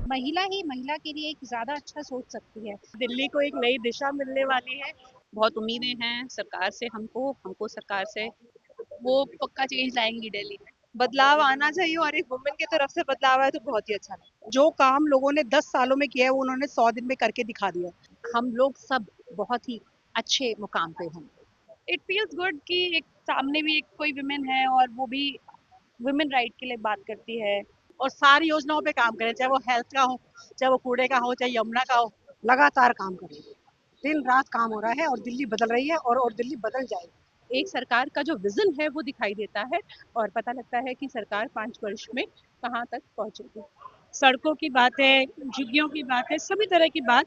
महिला ही महिला के लिए एक ज़्यादा अच्छा सोच सकती है। दिल्ली को एक नई दिशा मिलने वाली है। बहुत उम्मीदें हैं सरकार से, हमको हमको सरकार से। वो पक्का चेंज लाएंगी दिल्ली में। बदलाव आना चाहिए और एक वुमेन की तरफ से बदलाव आया तो बहुत ही अच्छा लगा। जो काम लोगों ने 10 सालों में किया है वो उन्होंने 100 दिन में करके दिखा दिया। हम लोग सब बहुत ही अच्छे मुकाम पे होंगे। इट फील्स गुड कि एक सामने भी एक कोई विमेन है और वो भी वुमेन राइट के लिए बात करती है। और सारी योजनाओं पे काम करें, चाहे वो हेल्थ का हो, चाहे वो कूड़े का हो, चाहे यमुना का हो, लगातार काम करें। दिन रात काम हो रहा है और दिल्ली बदल रही है और दिल्ली बदल जाएगी। एक सरकार का जो विजन है वो दिखाई देता है और पता लगता है कि सरकार 5 वर्ष में कहाँ तक पहुंचेगी। सड़कों की बात है, झुग्गियों की बात है, सभी तरह की बात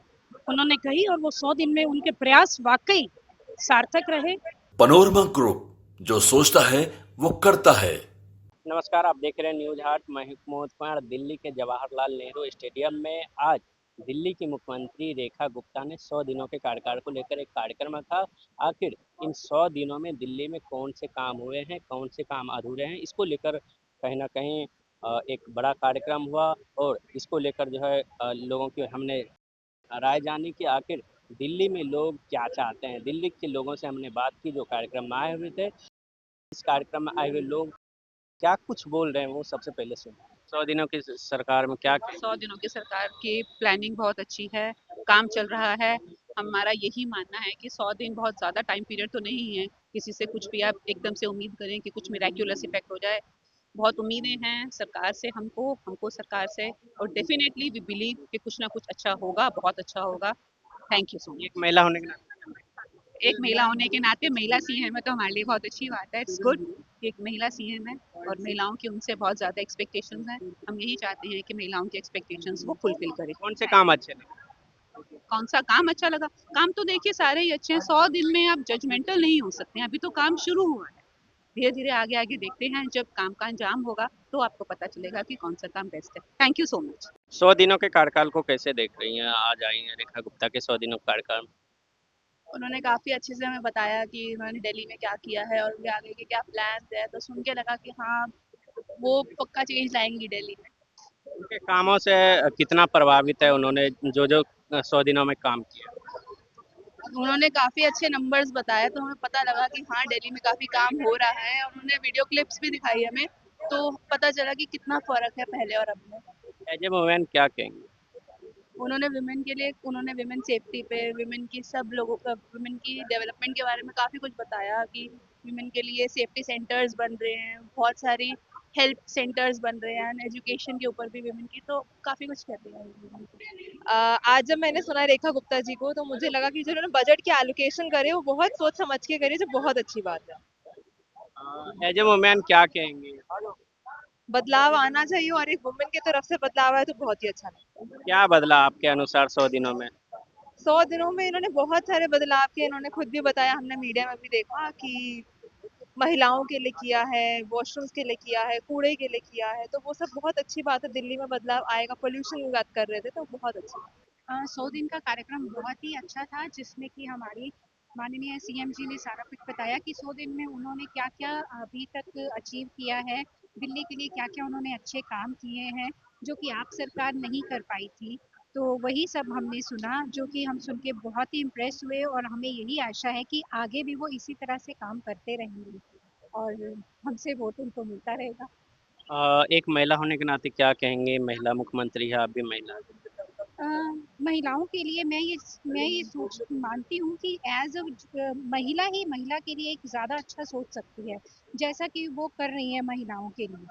उन्होंने कही और वो 100 दिन में उनके प्रयास वाकई सार्थक रहे। पनोरमा ग्रुप, जो सोचता है वो करता है। नमस्कार, आप देख रहे हैं न्यूज हाट। मैं हूं कुमार कुमार। दिल्ली के जवाहरलाल नेहरू स्टेडियम में आज दिल्ली की मुख्यमंत्री रेखा गुप्ता ने 100 दिनों के कार्यकाल को लेकर एक कार्यक्रम रखा। आखिर इन 100 दिनों में दिल्ली में कौन से काम हुए हैं, कौन से काम अधूरे हैं, इसको लेकर कहीं ना कहीं एक बड़ा कार्यक्रम हुआ और इसको लेकर जो है लोगों की हमने राय जानी कि आखिर दिल्ली में लोग क्या चाहते हैं। दिल्ली के लोगों से हमने बात की जो कार्यक्रम में आए हुए थे। इस कार्यक्रम में आए हुए लोग क्या कुछ बोल रहे हैं वो सबसे पहले सुनो। 100 दिनों की सरकार में क्या 100 दिनों की सरकार की प्लानिंग बहुत अच्छी है, काम चल रहा है। हमारा यही मानना है कि 100 दिन बहुत ज़्यादा टाइम पीरियड तो नहीं है, किसी से कुछ भी आप एकदम से उम्मीद करें कि कुछ मिराक्युलस इफेक्ट हो जाए। बहुत उम्मीदें हैं सरकार से, हमको हमको सरकार से, और डेफिनेटली वी बिलीव कि कुछ ना कुछ अच्छा होगा, बहुत अच्छा होगा। थैंक यू सो एक मच। महिला होने के नाते एक महिला होने के नाते महिला सीएम है तो हमारे लिए बहुत अच्छी बात है। इट्स गुड कि एक महिला सीएम है और महिलाओं की उनसे बहुत ज़्यादा एक्सपेक्टेशंस हैं। हम यही चाहते हैं कि महिलाओं की एक्सपेक्टेशंस वो फुलफिल करें। कौन से काम अच्छे लगे? कौन सा काम अच्छा लगा? काम तो देखिए सारे ही अच्छे हैं। 100 दिन में आप जजमेंटल नहीं हो सकते हैं, अभी तो काम शुरू हुआ है। धीरे धीरे आगे आगे देखते हैं, जब काम का अंजाम होगा तो आपको पता चलेगा कि कौन सा काम बेस्ट है। Thank you so much. 100 दिनों के कार्यकाल को कैसे देख रही हैं? आज आई हैं रेखा गुप्ता के 100 दिनों का कार्यकाल। उन्होंने काफ़ी अच्छे से हमें बताया कि उन्होंने दिल्ली में क्या किया है और उनके आगे के क्या प्लान्स है, तो सुन के लगा कि हाँ, वो पक्का चेंज लाएंगी दिल्ली में। उनके कामों से कितना प्रभावित है उन्होंने जो जो 100 दिनों में काम किया? उन्होंने काफ़ी अच्छे नंबर्स बताए तो हमें पता लगा कि हाँ, दिल्ली में काफ़ी काम हो रहा है और उन्होंने वीडियो क्लिप्स भी दिखाई हमें, तो पता चला कि कितना फ़र्क है पहले और अब में। एज ए वुमेन क्या कहेंगे? उन्होंने विमेन सेफ्टी पे, विमेन की सब लोगों का, विमेन की डेवलपमेंट के बारे में काफ़ी कुछ बताया कि विमेन के लिए सेफ्टी सेंटर्स बन रहे हैं, बहुत सारी हेल्प सेंटर्स बन रहे हैं, एजुकेशन के ऊपर भी विमेन की, तो काफ़ी कुछ कहते हैं। आज जब मैंने सुना रेखा गुप्ता जी को तो मुझे लगा कि जो उन्होंने बजट की एलोकेशन करे वो बहुत सोच समझ के करे, जो बहुत अच्छी बात है। एज ए वुमेन क्या कहेंगे? बदलाव आना चाहिए और एक वुमेन की तरफ से बदलाव आया तो बहुत ही अच्छा लगा। क्या बदला आपके अनुसार 100 दिनों में? 100 दिनों में इन्होंने बहुत सारे बदलाव किए। इन्होंने खुद भी बताया, हमने मीडिया में भी देखा कि महिलाओं के लिए किया है, वॉशरूम्स के लिए किया है, कूड़े के लिए किया है, तो वो सब बहुत अच्छी बात है। दिल्ली में बदलाव आएगा। पोल्यूशन की बात कर रहे थे तो बहुत अच्छी बात। 100 दिन का कार्यक्रम बहुत ही अच्छा था, जिसमें कि हमारी माननीय सीएम जी ने सारा कुछ बताया कि 100 दिन में उन्होंने क्या क्या अभी तक अचीव किया है, दिल्ली के लिए क्या क्या उन्होंने अच्छे काम किए हैं जो कि आप सरकार नहीं कर पाई थी। तो वही सब हमने सुना, जो कि हम सुन के बहुत ही इम्प्रेस हुए और हमें यही आशा है कि आगे भी वो इसी तरह से काम करते रहेंगे और हमसे वोट उनको मिलता रहेगा। एक महिला होने के नाते क्या कहेंगे? महिला मुख्यमंत्री है, आप भी महिला हैं। अ, महिलाओं के लिए मैं ये सोच मानती हूँ कि एज अ महिला ही महिला के लिए एक ज़्यादा अच्छा सोच सकती है, जैसा कि वो कर रही है महिलाओं के लिए।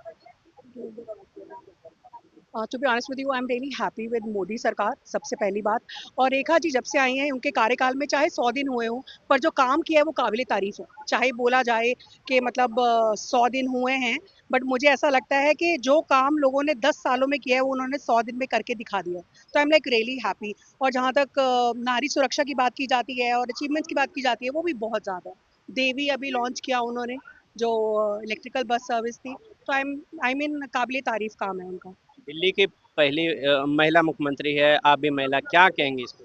To be honest with you, I am really happy with Modi सरकार, सबसे पहली बात। और रेखा जी जब से आई हैं उनके कार्यकाल में चाहे 100 दिन हुए हों, पर जो काम किया है वो काबिले तारीफ है। चाहे बोला जाए कि मतलब 100 दिन हुए हैं, बट मुझे ऐसा लगता है कि जो काम लोगों ने 10 सालों में किया है वो उन्होंने 100 दिन में करके दिखा दिया। तो I am like really happy. और जहाँ तक नारी सुरक्षा की बात की जाती है और अचीवमेंट्स की बात की जाती है, वो भी बहुत ज़्यादा है। देवी अभी लॉन्च किया उन्होंने, जो इलेक्ट्रिकल बस सर्विस थी, तो आई मीन काबिले तारीफ काम है उनका। दिल्ली की पहली महिला मुख्यमंत्री है, आप भी महिला, क्या कहेंगे इस पे?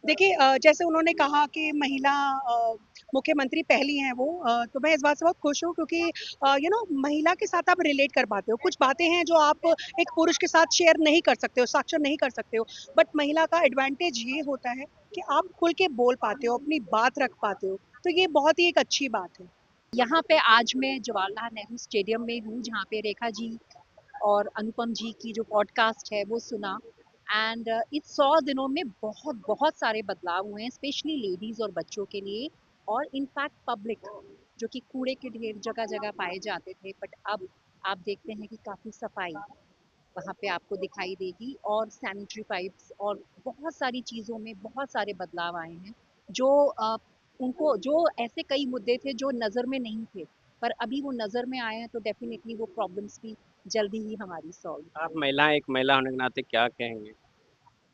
देखिए, जैसे उन्होंने कहा कि महिला मुख्यमंत्री पहली हैं वो, तो मैं इस बात से बहुत खुश हूँ क्योंकि महिला के साथ आप रिलेट कर पाते हो। कुछ बातें हैं जो आप एक पुरुष के साथ शेयर नहीं कर सकते हो, साक्षर नहीं कर सकते हो, बट महिला का एडवांटेज ये होता है कि आप खुल के बोल पाते हो, अपनी बात रख पाते हो, तो ये बहुत ही एक अच्छी बात है। यहाँ पे आज मैं जवाहरलाल नेहरू स्टेडियम में हूँ, जहाँ पे रेखा जी और अनुपम जी की जो पॉडकास्ट है वो सुना। एंड इस 100 दिनों में बहुत बहुत सारे बदलाव हुए हैं, स्पेशली लेडीज और बच्चों के लिए, और इनफैक्ट पब्लिक, जो कि कूड़े के ढेर जगह जगह पाए जाते थे, बट अब आप देखते हैं कि काफ़ी सफाई वहाँ पे आपको दिखाई देगी, और सैनिटरी पाइप्स और बहुत सारी चीज़ों में बहुत सारे बदलाव आए हैं, जो उनको, जो ऐसे कई मुद्दे थे जो नज़र में नहीं थे, पर अभी वो नज़र में आए हैं, तो डेफिनेटली वो प्रॉब्लम्स भी जल्दी ही हमारी सॉल्व। आप महिला, एक महिला होने के नाते क्या कहेंगे?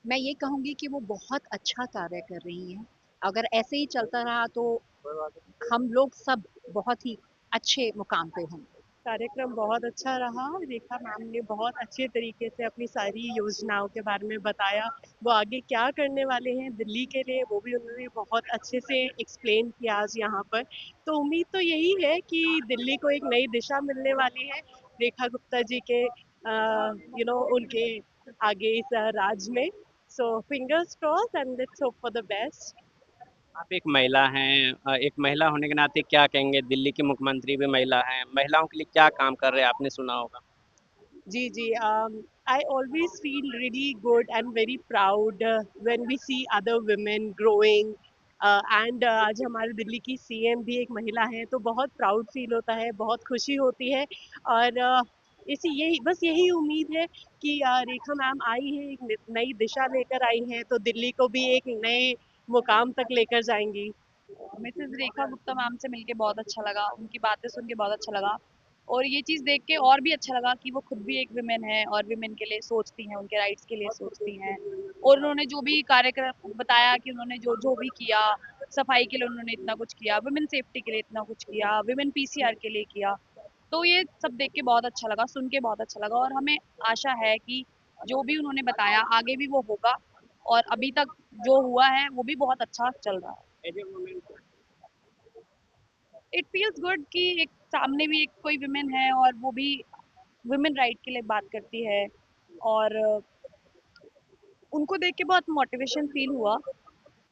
मैं ये कहूँगी कि वो बहुत अच्छा कार्य कर रही हैं। अगर ऐसे ही चलता रहा तो हम लोग सब बहुत ही अच्छे मुकाम पे होंगे। कार्यक्रम बहुत अच्छा रहा। रेखा मैम ने बहुत अच्छे तरीके से अपनी सारी योजनाओं के बारे में बताया। वो आगे क्या करने वाले हैं दिल्ली के लिए, वो भी उन्होंने बहुत अच्छे से एक्सप्लेन किया आज यहाँ पर। तो उम्मीद तो यही है कि दिल्ली को एक नई दिशा मिलने वाली है रेखा गुप्ता जी के उनके आगे इस राज में। So fingers cross and let's hope for the best. आप एक महिला हैं, एक महिला होने के नाते क्या कहेंगे? दिल्ली की मुख्यमंत्री भी महिला हैं, महिलाओं के लिए क्या काम कर रहे हैं, आपने सुना होगा। जी जी, I always feel really good and very proud when we see other women growing and आज हमारे दिल्ली की सीएम भी एक महिला है, तो बहुत प्राउड फील होता है, बहुत खुशी होती है। और इसी यही बस यही उम्मीद है कि रेखा मैम आई है, एक नई दिशा लेकर आई हैं, तो दिल्ली को भी एक नए मुकाम तक लेकर जाएंगी। मिसेस रेखा गुप्ता मैम से मिलके बहुत अच्छा लगा, उनकी बातें सुन के बहुत अच्छा लगा, और ये चीज़ देख के और भी अच्छा लगा कि वो खुद भी एक विमेन है और विमेन के लिए सोचती हैं, उनके राइट्स के लिए सोचती हैं। और उन्होंने जो भी कार्यक्रम बताया कि उन्होंने जो जो भी किया, सफाई के लिए उन्होंने इतना कुछ किया, वुमेन सेफ्टी के लिए इतना कुछ किया, वुमेन पीसीआर के लिए किया, तो ये सब देख के बहुत अच्छा लगा, सुन के बहुत अच्छा लगा, और हमें आशा है कि जो भी उन्होंने बताया आगे भी वो होगा, और अभी तक जो हुआ है वो भी बहुत अच्छा चल रहा है। इट फील्स गुड कि एक सामने भी एक कोई विमेन है और वो भी वुमेन राइट के लिए बात करती है, और उनको देख के बहुत मोटिवेशन फील हुआ।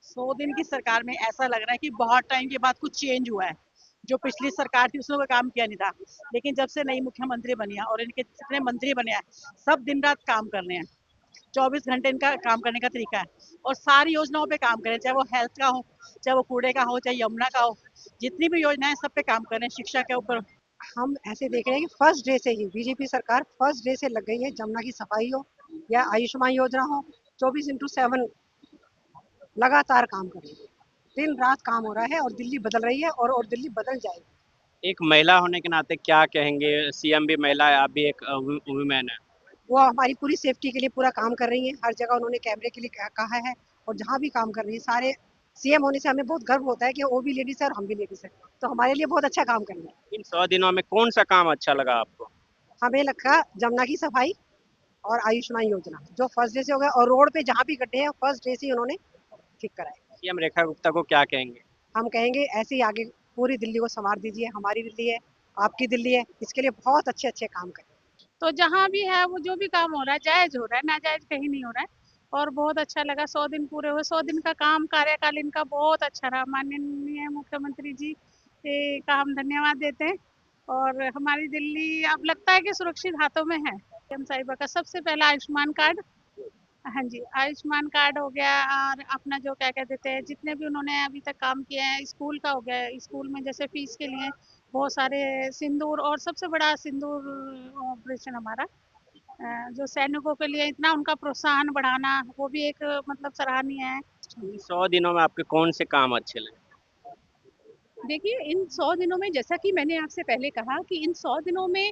100 दिन की सरकार में ऐसा लग रहा है कि बहुत टाइम के बाद कुछ चेंज हुआ है। जो पिछली सरकार थी उसने कोई काम किया नहीं था, लेकिन जब से नई मुख्यमंत्री बनी है और इनके जितने मंत्री बने हैं, सब दिन रात काम कर रहे हैं। 24 घंटे इनका काम करने का तरीका है, और सारी योजनाओं पे काम करें, चाहे वो हेल्थ का हो, चाहे वो कूड़े का हो, चाहे यमुना का हो, जितनी भी योजनाएं सब पे काम कर रहे हैं, शिक्षा के ऊपर। हम ऐसे देख रहे हैं कि फर्स्ट डे से ही बीजेपी सरकार फर्स्ट डे से लग गई है। जमुना की सफाई हो या आयुष्मान योजना हो, 24x7 लगातार काम कर रही है, दिन रात काम हो रहा है, और दिल्ली बदल रही है, और दिल्ली बदल जाएगी। एक महिला होने के नाते क्या कहेंगे? सीएम भी महिला है, आप भी एक वुमेन है। वो हमारी पूरी सेफ्टी के लिए पूरा काम कर रही है। हर जगह उन्होंने कैमरे के लिए कहा है, और जहाँ भी काम कर रही है, सारे सीएम होने से हमें बहुत गर्व होता है कि वो भी लेडीज है और हम भी लेडीज है, तो हमारे लिए बहुत अच्छा काम कर रही है। इन 100 दिनों में कौन सा काम अच्छा लगा आपको? हमें लगा जमुना की सफाई और आयुष्मान योजना जो फर्स्ट डे से हो गया, और रोड पे जहाँ भी गड्ढे हैं फर्स्ट डे से ही उन्होंने ठीक कराए। सीएम रेखा गुप्ता को क्या कहेंगे? हम कहेंगे ऐसे ही आगे पूरी दिल्ली को संवार दीजिए। हमारी दिल्ली है, आपकी दिल्ली है, इसके लिए बहुत अच्छे अच्छे काम करें। तो जहाँ भी है वो जो भी काम हो रहा है जायज हो रहा है, नाजायज कहीं नहीं हो रहा है, और बहुत अच्छा लगा। 100 दिन पूरे हुए, 100 दिन का काम कार्यकाल इनका बहुत अच्छा रहा। माननीय मुख्यमंत्री जी का हम धन्यवाद देते हैं, और हमारी दिल्ली अब लगता है कि सुरक्षित हाथों में है। सीएम साहिबा का सबसे पहला आयुष्मान कार्ड, हाँ जी, आयुष्मान कार्ड हो गया, और अपना जो क्या कहते थे, जितने भी उन्होंने अभी तक काम किए हैं, स्कूल का हो गया, स्कूल में जैसे फीस के लिए बहुत सारे सिंदूर, और सबसे बड़ा सिंदूर ऑपरेशन हमारा, जो सैनिकों के लिए इतना उनका प्रोत्साहन बढ़ाना, वो भी एक मतलब सराहनीय है। इन 100 दिनों में आपके कौन से काम अच्छे लगे? देखिए, इन 100 दिनों में, जैसा कि मैंने आपसे पहले कहा, कि इन 100 दिनों में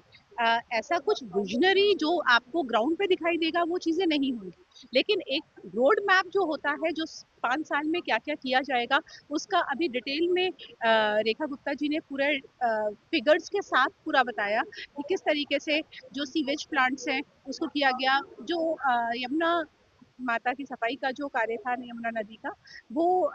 ऐसा कुछ विजनरी जो आपको ग्राउंड पे दिखाई देगा वो चीज़ें नहीं होंगी, लेकिन एक रोड मैप जो होता है, जो 5 साल में क्या क्या किया जाएगा, उसका अभी डिटेल में रेखा गुप्ता जी ने पूरे फिगर्स के साथ पूरा बताया कि किस तरीके से जो सीवेज प्लांट्स हैं उसको किया गया, जो यमुना माता की सफाई का जो कार्य था यमुना नदी का, वो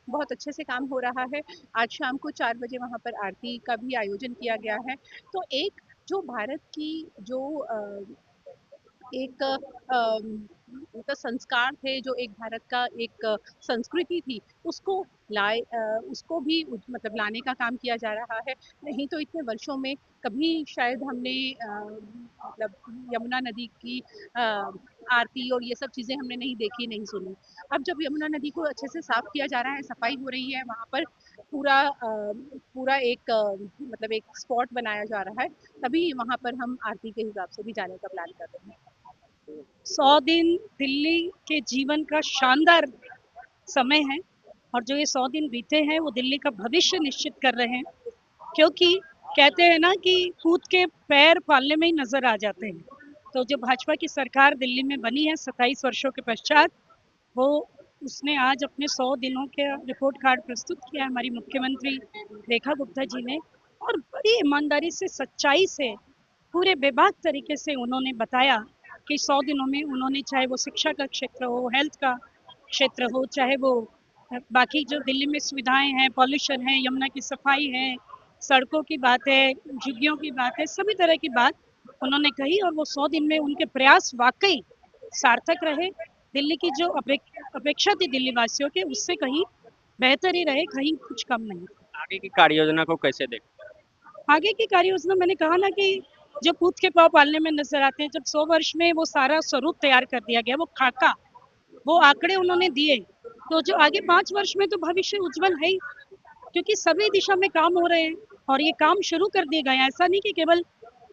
बहुत अच्छे से काम हो रहा है। आज शाम को 4 बजे वहाँ पर आरती का भी आयोजन किया गया है। तो एक जो भारत की जो एक मतलब संस्कार थे, जो एक भारत का एक संस्कृति थी, उसको उसको भी मतलब लाने का काम किया जा रहा है। नहीं तो इतने वर्षों में कभी शायद हमने मतलब यमुना नदी की आरती और ये सब चीज़ें हमने नहीं देखी, नहीं सुनी। अब जब यमुना नदी को अच्छे से साफ किया जा रहा है, सफाई हो रही है, वहाँ पर पूरा एक मतलब एक स्पॉट बनाया जा रहा है, तभी वहाँ पर हम आरती के हिसाब से भी जाने का प्लान कर रहे हैं। 100 दिन दिल्ली के जीवन का शानदार समय है और जो ये 100 दिन बीते हैं वो दिल्ली का भविष्य निश्चित कर रहे हैं, क्योंकि कहते हैं ना कि कूद के पैर पालने में ही नजर आ जाते हैं। तो जो भाजपा की सरकार दिल्ली में बनी है 27 वर्षों के पश्चात, वो उसने आज अपने 100 दिनों के रिपोर्ट कार्ड प्रस्तुत किया हमारी मुख्यमंत्री रेखा गुप्ता जी ने, और बड़ी ईमानदारी से, सच्चाई से, पूरे बेबाक तरीके से उन्होंने बताया कि 100 दिनों में उन्होंने, चाहे वो शिक्षा का क्षेत्र हो, हेल्थ का क्षेत्र हो, चाहे वो बाकी जो दिल्ली में सुविधाएं हैं, पॉल्यूशन है, यमुना की सफाई है, सड़कों की बात है, झुग्गियों की बात है, सभी तरह की बात उन्होंने कही। और वो 100 दिन में उनके प्रयास वाकई सार्थक रहे। दिल्ली की जो अपेक्षा थी दिल्ली वासियों के, उससे कहीं बेहतर ही रहे, कहीं कुछ कम नहीं। आगे की कार्य योजना को कैसे देखते हैं? आगे की कार्य योजना, मैंने कहा ना कि जो कूद के पाँव पालने में नजर आते हैं, जब 100 वर्ष में वो सारा स्वरूप तैयार कर दिया गया, वो खाका, वो आंकड़े उन्होंने दिए, तो जो आगे 5 वर्ष में तो भविष्य उज्जवल है ही, क्योंकि सभी दिशा में काम हो रहे हैं और ये काम शुरू कर दिए गए। ऐसा नहीं कि केवल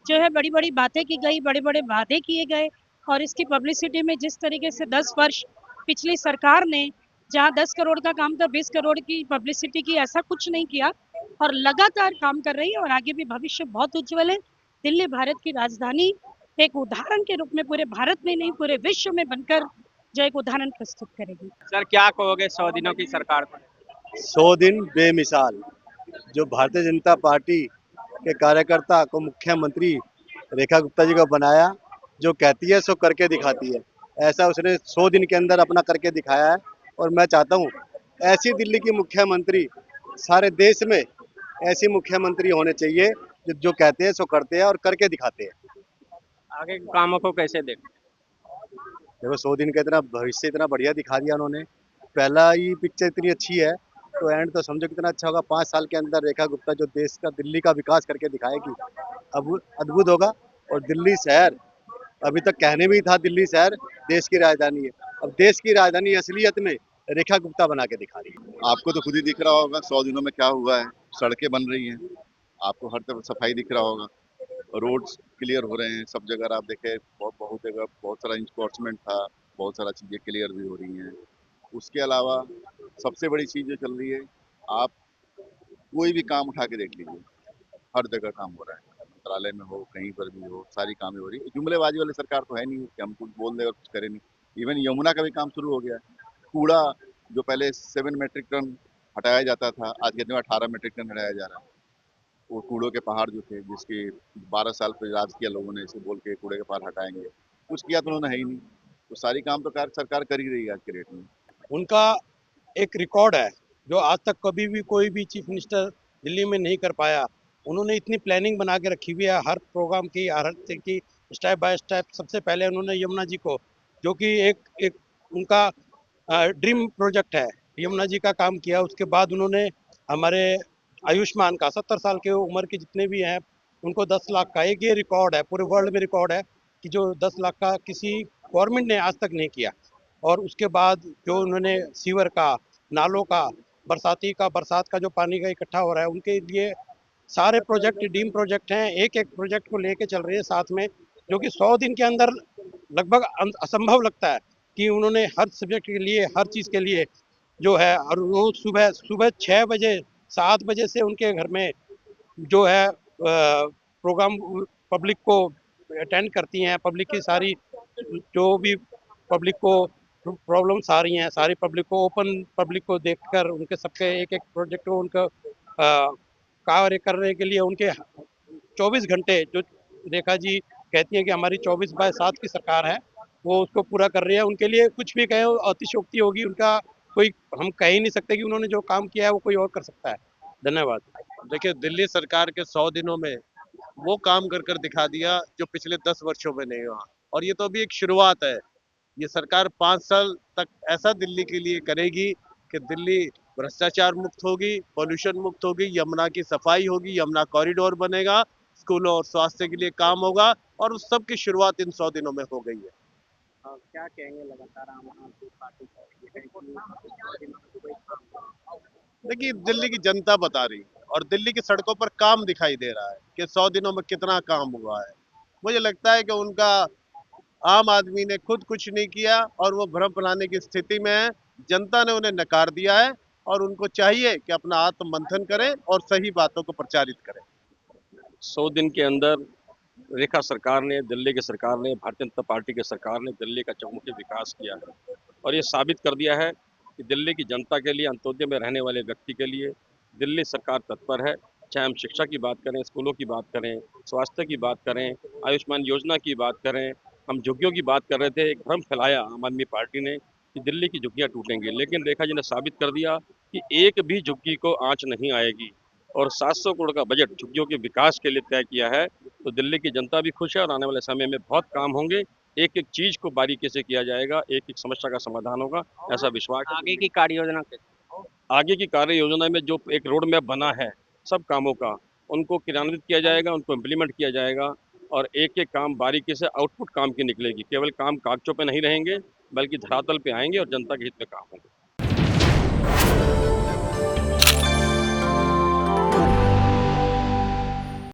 जो है बड़ी बड़ी बातें की गई, बड़े बड़े वादे किए गए, और इसकी पब्लिसिटी में जिस तरीके से 10 वर्ष पिछली सरकार ने, जहाँ 10 करोड़ का काम था, 20 करोड़ की पब्लिसिटी की, ऐसा कुछ नहीं किया और लगातार काम कर रही है। और आगे भी भविष्य बहुत उज्जवल है। दिल्ली भारत की राजधानी एक उदाहरण के रूप में पूरे भारत में नहीं, पूरे विश्व में बनकर जो एक उदाहरण प्रस्तुत करेगी। सर क्या कहोगे 100 दिनों की सरकार को? 100 दिन बेमिसाल। जो भारतीय जनता पार्टी के कार्यकर्ता को मुख्यमंत्री रेखा गुप्ता जी को बनाया, जो कहती है सो करके दिखाती है, ऐसा उसने 100 दिन के अंदर अपना करके दिखाया है। और मैं चाहता हूँ ऐसी दिल्ली की मुख्यमंत्री सारे देश में ऐसी मुख्यमंत्री होने चाहिए, जो कहते हैं सो करते हैं और करके दिखाते हैं। आगे के कामों को कैसे देखते देखो 100 दिन का इतना भविष्य इतना बढ़िया दिखा दिया उन्होंने। पहला ही पिक्चर इतनी अच्छी है तो एंड तो समझो कितना अच्छा होगा। 5 साल के अंदर रेखा गुप्ता जो देश का, दिल्ली का विकास करके दिखाएगी, अब अद्भुत होगा। और दिल्ली शहर, अभी तक कहने में ही था दिल्ली शहर देश की राजधानी है, अब देश की राजधानी असलियत में रेखा गुप्ता बना के दिखा रही है। आपको तो खुद ही दिख रहा होगा 100 दिनों में क्या हुआ है। सड़कें बन रही हैं, आपको हर तरफ सफाई दिख रहा होगा, रोड्स क्लियर हो रहे हैं सब जगह। आप देखें बहुत जगह बहुत सारा इंफोर्समेंट था, बहुत सारा चीज़ें क्लियर भी हो रही हैं। उसके अलावा सबसे बड़ी चीज़ जो चल रही है, आप कोई भी काम उठा के देख लीजिए, हर जगह काम हो रहा है, मंत्रालय में हो, कहीं पर भी हो, सारी कामें हो रही है। जुमलेबाजी वाली सरकार तो है नहीं कि हम कुछ बोल दें और कुछ करें नहीं। इवन यमुना का भी काम शुरू हो गया है। कूड़ा जो पहले 7 मेट्रिक टन हटाया जाता था, आज के दिन में 18 मेट्रिक टन हटाया जा रहा है। वो कूड़ों के पहाड़ जो थे, जिसके 12 साल पर राज किया लोगों ने, इसे बोल के कूड़े के पहाड़ हटाएंगे, कुछ किया तो उन्होंने है ही नहीं। तो सारी काम तो सरकार कर ही रही है आज के डेट में। उनका एक रिकॉर्ड है जो आज तक कभी भी कोई भी चीफ मिनिस्टर दिल्ली में नहीं कर पाया। उन्होंने इतनी प्लानिंग बना के रखी हुई है हर प्रोग्राम की, हर चीज़ की, स्टेप बाय स्टेप। सबसे पहले उन्होंने यमुना जी को, जो कि एक उनका ड्रीम प्रोजेक्ट है, यमुना जी का काम किया। उसके बाद उन्होंने हमारे आयुष्मान का 70 साल के उम्र के जितने भी हैं उनको 10 लाख का, एक ये रिकॉर्ड है, पूरे वर्ल्ड में रिकॉर्ड है कि जो 10 लाख का किसी गवर्नमेंट ने आज तक नहीं किया। और उसके बाद जो उन्होंने सीवर का, नालों का, बरसात का जो पानी का इकट्ठा हो रहा है, उनके लिए सारे प्रोजेक्ट डीम प्रोजेक्ट हैं। एक एक प्रोजेक्ट को लेके चल रही है साथ में, जो कि 100 दिन के अंदर लगभग असंभव लगता है कि उन्होंने हर सब्जेक्ट के लिए, हर चीज़ के लिए जो है। और रोज सुबह 6 बजे 7 बजे से उनके घर में जो है प्रोग्राम पब्लिक को अटेंड करती हैं। पब्लिक की सारी जो भी पब्लिक को प्रॉब्लम्स आ रही हैं, सारी पब्लिक को, ओपन पब्लिक को देखकर उनके सबके एक एक प्रोजेक्ट को उनका कार्य करने के लिए उनके 24 घंटे, जो रेखा जी कहती हैं कि हमारी 24/7 की सरकार है, वो उसको पूरा कर रही है। उनके लिए कुछ भी कहे अतिशयोक्ति होगी, उनका कोई हम कह ही नहीं सकते कि उन्होंने जो काम किया है वो कोई और कर सकता है। धन्यवाद। देखिए, दिल्ली सरकार के 100 दिनों में वो काम कर कर दिखा दिया जो पिछले 10 वर्षों में नहीं हुआ, और ये तो अभी एक शुरुआत है। ये सरकार 5 साल तक ऐसा दिल्ली के लिए करेगी कि दिल्ली भ्रष्टाचार मुक्त होगी, पॉल्यूशन मुक्त होगी, यमुना की सफाई होगी, यमुना कॉरिडोर बनेगा, स्कूलों और स्वास्थ्य के लिए काम होगा, और उस सब की शुरुआत इन 100 दिनों में हो गई है। क्या कहेंगे लगातार आम आदमी पार्टी का ये है कि 100 दिनों में कोई काम देखिए, दिल्ली की जनता बता रही है और दिल्ली की सड़कों पर काम दिखाई दे रहा है कि 100 दिनों में कितना काम हुआ है। मुझे लगता है कि उनका आम आदमी ने खुद कुछ नहीं किया और वो भ्रम फैलाने की स्थिति में है। जनता ने उन्हें नकार दिया है और उनको चाहिए कि अपना आत्ममंथन करें और सही बातों को प्रचारित करें। 100 दिन के अंदर रेखा सरकार ने, दिल्ली की सरकार ने, भारतीय जनता पार्टी की सरकार ने दिल्ली का चहुमुखी विकास किया है और ये साबित कर दिया है कि दिल्ली की जनता के लिए, अंत्योदय में रहने वाले व्यक्ति के लिए दिल्ली सरकार तत्पर है। चाहे हम शिक्षा की बात करें, स्कूलों की बात करें, स्वास्थ्य की बात करें, आयुष्मान योजना की बात करें, हम झुग्गियों की बात कर रहे थे। एक भ्रम फैलाया आम आदमी पार्टी ने कि दिल्ली की झुग्गियाँ टूटेंगी, लेकिन रेखा जी ने साबित कर दिया कि एक भी झुग्गी को आँच नहीं आएगी और 700 करोड़ का बजट झुग्गियों के विकास के लिए तय किया है। तो दिल्ली की जनता भी खुश है और आने वाले समय में बहुत काम होंगे। एक एक चीज को बारीकी से किया जाएगा, एक एक समस्या का समाधान होगा, ऐसा विश्वास। आगे की कार्य योजना आगे की कार्य योजना में जो एक रोड मैप बना है सब कामों का, उनको क्रियान्वित किया जाएगा, उनको इम्प्लीमेंट किया जाएगा और एक एक काम बारीकी से आउटपुट काम की निकलेगी। केवल काम कागजों पे नहीं रहेंगे बल्कि धरातल पे आएंगे और जनता के हित में काम होंगे।